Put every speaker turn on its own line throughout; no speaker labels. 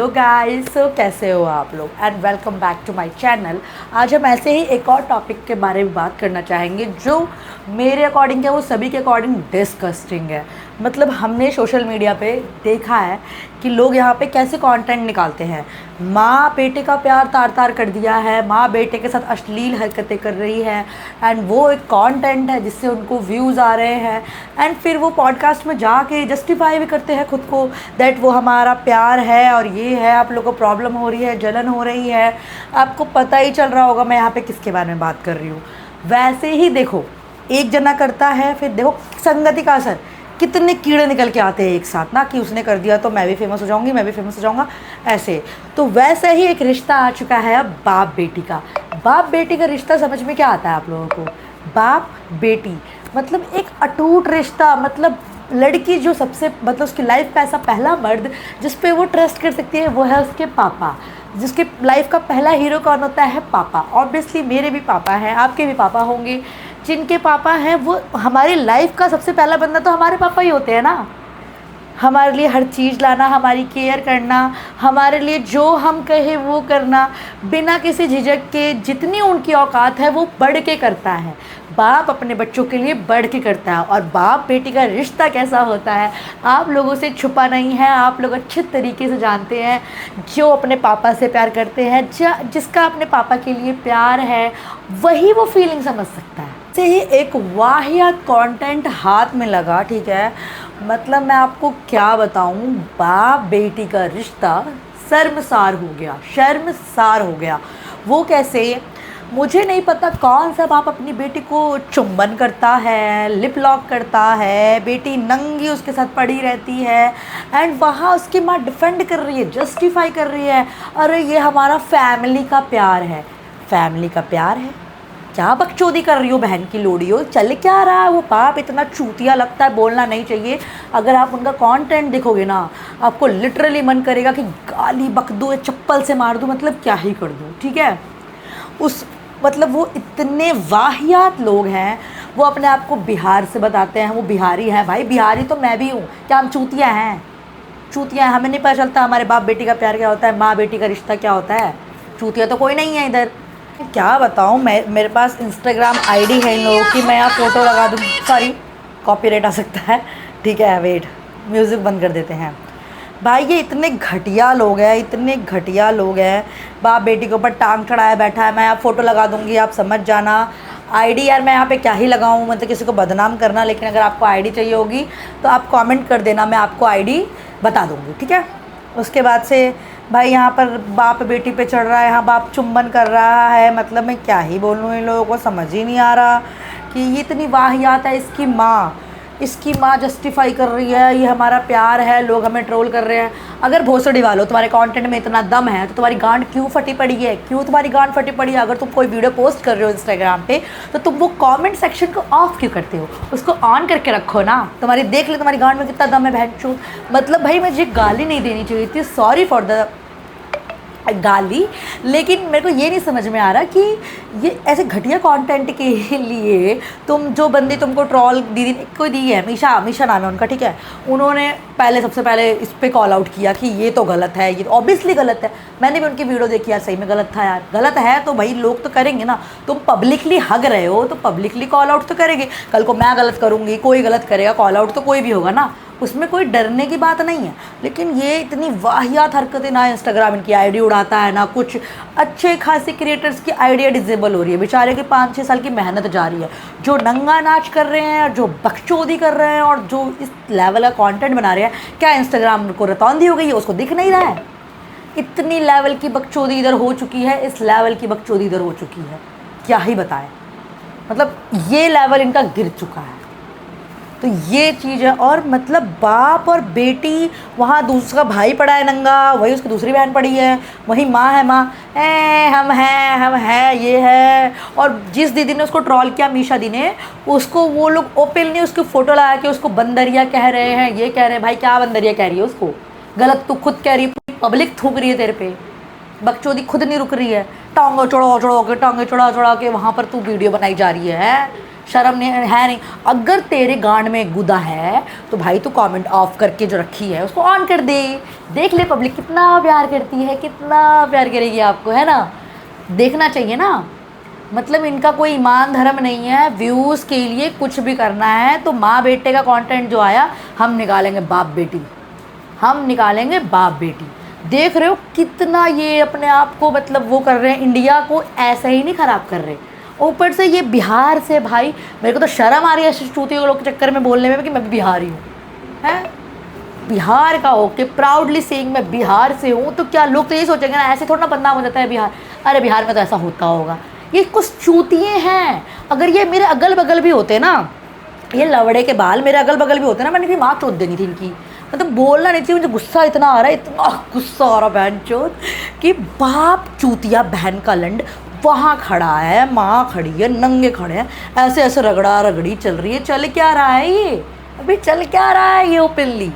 Hello guys, सो कैसे हो आप लोग and welcome back to my channel. आज हम ऐसे ही एक और टॉपिक के बारे में बात करना चाहेंगे जो मेरे अकॉर्डिंग है वो सभी के अकॉर्डिंग डिस्गस्टिंग है। मतलब हमने सोशल मीडिया पे देखा है कि लोग यहाँ पे कैसे कंटेंट निकालते हैं। माँ बेटे का प्यार तार तार कर दिया है, माँ बेटे के साथ अश्लील हरकतें कर रही है एंड वो एक कंटेंट है जिससे उनको व्यूज़ आ रहे हैं एंड फिर वो पॉडकास्ट में जाके जस्टिफाई भी करते हैं खुद को दैट वो हमारा प्यार है और ये है, आप लोगों को प्रॉब्लम हो रही है, जलन हो रही है। आपको पता ही चल रहा होगा मैं यहाँ पे किसके बारे में बात कर रही हूँ। वैसे ही देखो, एक जना करता है, फिर देखो संगति का असर, कितने कीड़े निकल के आते हैं एक साथ ना कि उसने कर दिया तो मैं भी फेमस हो जाऊंगी, मैं भी फेमस हो जाऊंगा ऐसे। तो वैसे ही एक रिश्ता आ चुका है अब बाप बेटी का। बाप बेटी का रिश्ता समझ में क्या आता है आप लोगों को? बाप बेटी मतलब एक अटूट रिश्ता। मतलब लड़की जो सबसे मतलब उसकी लाइफ का ऐसा पहला मर्द जिस पे वो ट्रस्ट कर सकती है वो है उसके पापा। जिसके लाइफ का पहला हीरो कौन होता है? पापा। ऑब्वियसली मेरे भी पापा हैं, आपके भी पापा होंगे। जिनके पापा हैं वो हमारी लाइफ का सबसे पहला बंदा तो हमारे पापा ही होते हैं ना। हमारे लिए हर चीज़ लाना, हमारी केयर करना, हमारे लिए जो हम कहे वो करना, बिना किसी झिझक के जितनी उनकी औकात है वो बढ़ के करता है। बाप अपने बच्चों के लिए बढ़ के करता है। और बाप बेटी का रिश्ता कैसा होता है आप लोगों से छुपा नहीं है, आप लोग अच्छे तरीके से जानते हैं। जो अपने पापा से प्यार करते हैं, जिसका अपने पापा के लिए प्यार है, वही वो फीलिंग समझ सकता है। से ही एक वाहियात कंटेंट हाथ में लगा, ठीक है। मतलब मैं आपको क्या बताऊं, बाप बेटी का रिश्ता शर्मसार हो गया, शर्मसार हो गया। वो कैसे मुझे नहीं पता। कौन सा बाप अपनी बेटी को चुंबन करता है, लिप लॉक करता है, बेटी नंगी उसके साथ पड़ी रहती है एंड वहाँ उसकी माँ डिफेंड कर रही है, जस्टिफाई कर रही है, अरे ये हमारा फैमिली का प्यार है। फैमिली का प्यार है? क्या बकचोदी कर रही हो बहन की लोड़ी हो? चल क्या रहा है? वो बाप इतना चूतिया लगता है, बोलना नहीं चाहिए। अगर आप उनका कंटेंट देखोगे ना, आपको लिटरली मन करेगा कि गाली बक दूँ, चप्पल से मार दूँ, मतलब क्या ही कर दूँ, ठीक है। उस मतलब वो इतने वाहियात लोग हैं। वो अपने आप को बिहार से बताते हैं, वो बिहारी हैं। भाई बिहारी तो मैं भी हूँ, क्या हम चूतिया हैं? चूतिया हैं? हमें नहीं पता चलता हमारे बाप बेटी का प्यार क्या होता है, माँ बेटी का रिश्ता क्या होता है? चूतिया तो कोई नहीं है इधर। क्या बताऊँ मैं, मेरे पास इंस्टाग्राम आईडी है इन लोगों की, मैं यहाँ फ़ोटो लगा दूँ, सॉरी कॉपीराइट आ सकता है, ठीक है। वेट, म्यूज़िक बंद कर देते हैं। भाई ये इतने घटिया लोग हैं, इतने घटिया लोग हैं। बाप बेटी के ऊपर टांग चढ़ाया बैठा है। मैं यहाँ फ़ोटो लगा दूँगी, आप समझ जाना। आईडी यार मैं यहाँ पे क्या ही लगाऊँ, मतलब किसी को बदनाम करना। लेकिन अगर आपको आईडी चाहिए होगी तो आप कमेंट कर देना, मैं आपको आईडी बता दूँगी, ठीक है। उसके बाद से भाई यहाँ पर बाप बेटी पे चढ़ रहा है, यहाँ बाप चुंबन कर रहा है। मतलब मैं क्या ही बोलूँ, इन लोगों को समझ ही नहीं आ रहा कि ये इतनी वाहियात है। इसकी माँ जस्टिफाई कर रही है, ये हमारा प्यार है, लोग हमें ट्रोल कर रहे हैं। अगर भोसड़ी वालों तुम्हारे कंटेंट में इतना दम है तो तुम्हारी गांड क्यों फटी पड़ी है? क्यों तुम्हारी गांड फटी पड़ी है? अगर तुम कोई वीडियो पोस्ट कर रहे हो इंस्टाग्राम पे तो तुम वो कमेंट सेक्शन को ऑफ क्यों करते हो? उसको ऑन करके रखो ना। तुम्हारी देख ले तुम्हारी गांड में कितना दम है बहन चोद। मतलब भाई मुझे गाली नहीं देनी चाहिए थी, सॉरी फॉर द गाली, लेकिन मेरे को ये नहीं समझ में आ रहा कि ये ऐसे घटिया कंटेंट के लिए तुम जो बंदे तुमको ट्रॉल दीदी ने कोई दी है, मीशा नाम है उनका, ठीक है। उन्होंने सबसे पहले इस पे कॉल आउट किया कि ये तो गलत है, ये तो ऑब्वियसली गलत है। मैंने भी उनकी वीडियो देखी यार, सही में गलत था यार। गलत है तो भाई लोग तो करेंगे ना। तुम पब्लिकली हग रहे हो तो पब्लिकली कॉल आउट तो करेंगे। कल को मैं गलत करूँगी, कोई गलत करेगा, कॉल आउट तो कोई भी होगा ना, उसमें कोई डरने की बात नहीं है। लेकिन ये इतनी वाहियात हरकतें, ना इंस्टाग्राम इनकी आईडी उड़ाता है, ना कुछ। अच्छे खासे क्रिएटर्स की आइडिया डिसेबल हो रही है, बेचारे की 5-6 साल की मेहनत जा रही है। जो नंगा नाच कर रहे हैं, जो बकचोदी कर रहे हैं और जो इस लेवल का कंटेंट बना रहे हैं, क्या इंस्टाग्राम को रतौंधी हो गई है? उसको दिख नहीं रहा है? इतनी लेवल की बकचोदी इधर हो चुकी है, इस लेवल की बकचोदी इधर हो चुकी है, क्या ही बताएं। मतलब ये लेवल इनका गिर चुका है। तो ये चीज़ है। और मतलब बाप और बेटी, वहाँ दूसरा भाई पड़ा है नंगा, वही उसकी दूसरी बहन पड़ी है, वही माँ है, माँ हम हैं ये है। और जिस दीदी ने उसको ट्रॉल किया, मीशा दी ने, उसको वो लोग ओपनली उसकी फ़ोटो लगा के उसको बंदरिया कह रहे हैं, ये कह रहे हैं। भाई क्या बंदरिया कह रही है उसको? गलत तू खुद कह रही है, पूरी पब्लिक थूक रही है तेरे पे। बकचोदी खुद नहीं रुक रही है, टांगों चढ़ा के वहाँ पर तू वीडियो बनाई जा रही है। शर्म नहीं है नहीं। अगर तेरे गांड में गुदा है तो भाई तू कमेंट ऑफ करके जो रखी है उसको ऑन कर दे, देख ले पब्लिक कितना प्यार करती है, कितना प्यार करेगी आपको, है ना। देखना चाहिए ना। मतलब इनका कोई ईमान धर्म नहीं है, व्यूज़ के लिए कुछ भी करना है। तो माँ बेटे का कंटेंट जो आया हम निकालेंगे बाप बेटी, हम निकालेंगे बाप बेटी। देख रहे हो कितना ये अपने आप को मतलब वो कर रहे हैं, इंडिया को ऐसे ही नहीं ख़राब कर रहे। ऊपर से ये बिहार से, भाई मेरे को तो शर्म आ रही है चूतियों लोग के चक्कर में बोलने में कि मैं बिहारी हूँ, हैं बिहार का हो के प्राउडली सेइंग मैं बिहार से हूँ। तो क्या लोग तो यही सोचेंगे ना, ऐसे थोड़ा ना बदनाम हो जाता है बिहार, अरे बिहार में तो ऐसा होता होगा। ये कुछ चूतिए हैं। अगर ये मेरे अगल बगल भी होते ना, ये लवड़े के बाल मेरे अगल बगल भी होते ना, मैंने भी माँ चोट देनी थी इनकी। मतलब बोलना नहीं चाहिए, मुझे गुस्सा इतना आ रहा है, इतना गुस्सा आ रहा बहन चोट कि बाप चूतिया बहन का लंड वहाँ खड़ा है, माँ खड़ी है, नंगे खड़े हैं, ऐसे ऐसे रगड़ा रगड़ी चल रही है। चल क्या रहा है ये, अभी चल क्या रहा है ये ओपनली।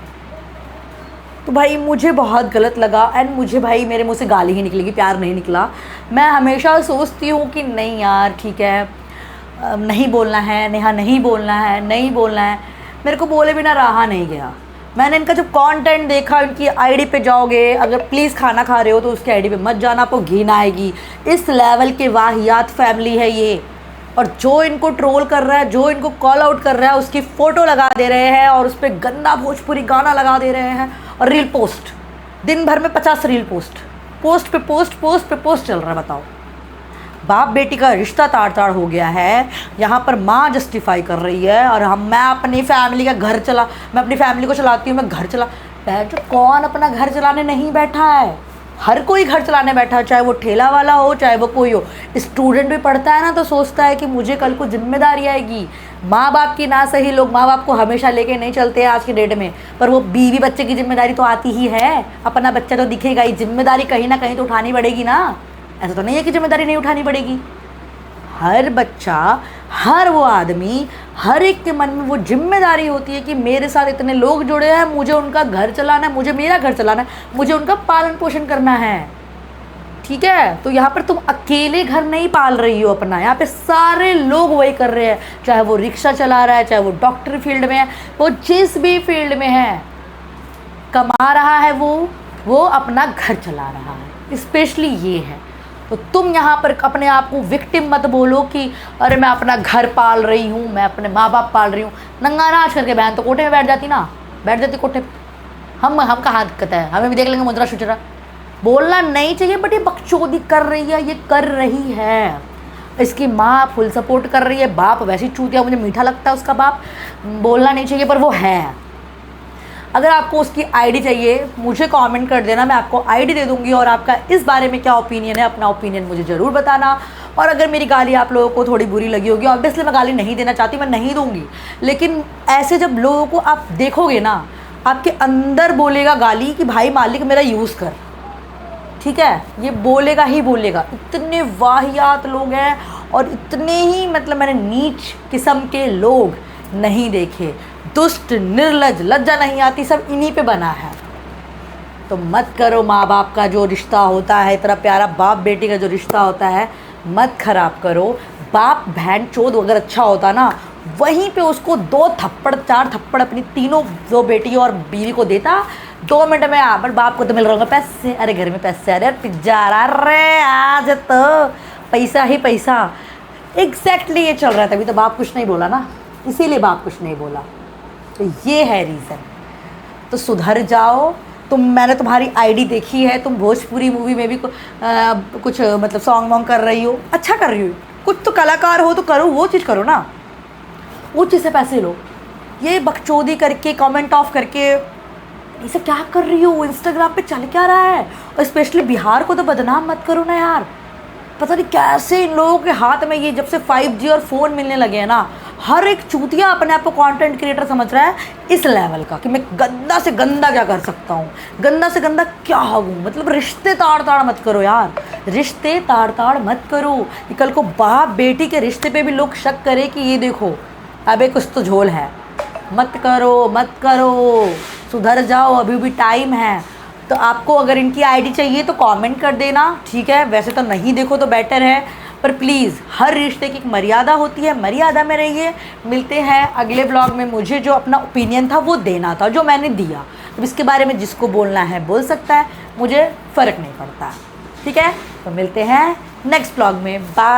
तो भाई मुझे बहुत गलत लगा एंड मुझे भाई मेरे मुँह से गाली ही निकलेगी, प्यार नहीं निकला। मैं हमेशा सोचती हूँ कि नहीं यार ठीक है, नहीं बोलना है नेहा, नहीं बोलना है, नहीं बोलना है। मेरे को बोले बिना रहा नहीं गया। मैंने इनका जब कंटेंट देखा, इनकी आईडी पे जाओगे, अगर प्लीज़ खाना खा रहे हो तो उसकी आईडी पे मत जाना, आपको घिन आएगी। इस लेवल के वाहियात फैमिली है ये। और जो इनको ट्रोल कर रहा है, जो इनको कॉल आउट कर रहा है, उसकी फ़ोटो लगा दे रहे हैं और उस पर गंदा भोजपुरी गाना लगा दे रहे हैं और रील पोस्ट, दिन भर में 50 रील पोस्ट, पोस्ट पे पोस्ट, पोस्ट पे पोस्ट चल रहा है। बताओ, बाप बेटी का रिश्ता ताड़ ताड़ हो गया है। यहाँ पर माँ जस्टिफाई कर रही है और मैं अपनी फैमिली का घर चला, मैं अपनी फैमिली को चलाती हूँ, मैं घर चला। बैठ, कौन अपना घर चलाने नहीं बैठा है? हर कोई घर चलाने बैठा है, चाहे वो ठेला वाला हो, चाहे वो कोई हो। स्टूडेंट भी पढ़ता है ना तो सोचता है कि मुझे कल को जिम्मेदारी आएगी। माँ बाप की ना सही, लोग माँ बाप को हमेशा लेके नहीं चलते हैं आज के डेट में, पर वो बीवी बच्चे की जिम्मेदारी तो आती ही है। अपना बच्चा तो दिखेगा ही, जिम्मेदारी कहीं ना कहीं तो उठानी पड़ेगी ना। ऐसा तो नहीं है कि जिम्मेदारी नहीं उठानी पड़ेगी। हर बच्चा, हर वो आदमी, हर एक के मन में वो जिम्मेदारी होती है कि मेरे साथ इतने लोग जुड़े हैं, मुझे उनका घर चलाना है, मुझे मेरा घर चलाना है, मुझे उनका पालन पोषण करना है। ठीक है, तो यहाँ पर तुम अकेले घर नहीं पाल रही हो अपना, यहाँ पे सारे लोग वही कर रहे हैं। चाहे वो रिक्शा चला रहा है, चाहे वो डॉक्टर फील्ड में है, वो जिस भी फील्ड में है, कमा रहा है, वो अपना घर चला रहा है। स्पेशली ये है। तो तुम यहाँ पर अपने आप को विक्टिम मत बोलो कि अरे मैं अपना घर पाल रही हूँ, मैं अपने माँ बाप पाल रही हूँ। नंगा नाच करके बहन तो कोठे में बैठ जाती ना, बैठ जाती कोठे पे। हम कहाँ दिक्कत है, हमें भी देख लेंगे मुद्रा शुचरा। बोलना नहीं चाहिए, बट ये बकचोदी कर रही है, ये कर रही है। इसकी माँ फुल सपोर्ट कर रही है, बाप वैसे चूतिया, मुझे मीठा लगता है उसका बाप। बोलना नहीं चाहिए पर वो है। अगर आपको उसकी आईडी चाहिए मुझे कमेंट कर देना, मैं आपको आईडी दे दूंगी और आपका इस बारे में क्या ओपिनियन है, अपना ओपिनियन मुझे ज़रूर बताना। और अगर मेरी गाली आप लोगों को थोड़ी बुरी लगी होगी, ऑब्वियसली मैं गाली नहीं देना चाहती, मैं नहीं दूंगी, लेकिन ऐसे जब लोगों को आप देखोगे ना, आपके अंदर बोलेगा गाली कि भाई मालिक मेरा यूज़ कर। ठीक है, ये बोलेगा ही बोलेगा। इतने वाहियात लोग हैं और इतने ही मतलब मैंने नीच किस्म के लोग नहीं देखे। दुष्ट, निर्लज, लज्जा नहीं आती, सब इन्हीं पे बना है। तो मत करो माँ बाप का जो रिश्ता होता है, इतना प्यारा बाप बेटी का जो रिश्ता होता है, मत खराब करो। बाप बहन चोद अगर अच्छा होता ना, वहीं पे उसको 2 थप्पड़ 4 थप्पड़ अपनी तीनों, 2 बेटी और बीवी को देता 2 मिनट में। पर बाप को तो मिल रहा होगा पैसे, अरे घर में पैसे आ रहे, पिज्जा आ रहा, अरे आज तो पैसा ही पैसा। एग्जैक्टली ये चल रहा था। अभी तो बाप कुछ नहीं बोला ना, इसीलिए बाप कुछ नहीं बोला। तो ये है रीज़न। तो सुधर जाओ मैंने तुम्हारी आईडी देखी है, तुम भोजपुरी मूवी में भी कुछ मतलब सॉन्ग वॉन्ग कर रही हो, अच्छा कर रही हो। कुछ तो कलाकार हो तो करो, वो चीज़ करो ना, वो चीज़ से पैसे लो। ये बकचोदी करके, कमेंट ऑफ करके, ये सब क्या कर रही हो? इंस्टाग्राम पे चल क्या रहा है? और स्पेशली बिहार को तो बदनाम मत करो ना यार। पता नहीं कैसे इन लोगों के हाथ में, ये जब से 5G और फ़ोन मिलने लगे हैं ना, हर एक चूतिया अपने आप को कंटेंट क्रिएटर समझ रहा है इस लेवल का कि मैं गंदा से गंदा क्या कर सकता हूँ, गंदा से गंदा क्या हूँ। मतलब रिश्ते ताड़ ताड़ मत करो यार, रिश्ते ताड़ ताड़ मत करो कि कल को बाप बेटी के रिश्ते पे भी लोग शक करे कि ये देखो अबे कुछ तो झोल है। मत करो, मत करो, सुधर जाओ, अभी भी टाइम है। तो आपको अगर इनकी आईडी चाहिए तो कमेंट कर देना, ठीक है। वैसे तो नहीं देखो तो बेटर है। पर प्लीज़ हर रिश्ते की एक मर्यादा होती है, मर्यादा में रहिए। मिलते हैं अगले ब्लॉग में। मुझे जो अपना ओपिनियन था वो देना था, जो मैंने दिया। अब इसके बारे में जिसको बोलना है बोल सकता है, मुझे फ़र्क नहीं पड़ता। ठीक है, तो मिलते हैं नेक्स्ट ब्लॉग में। बाय।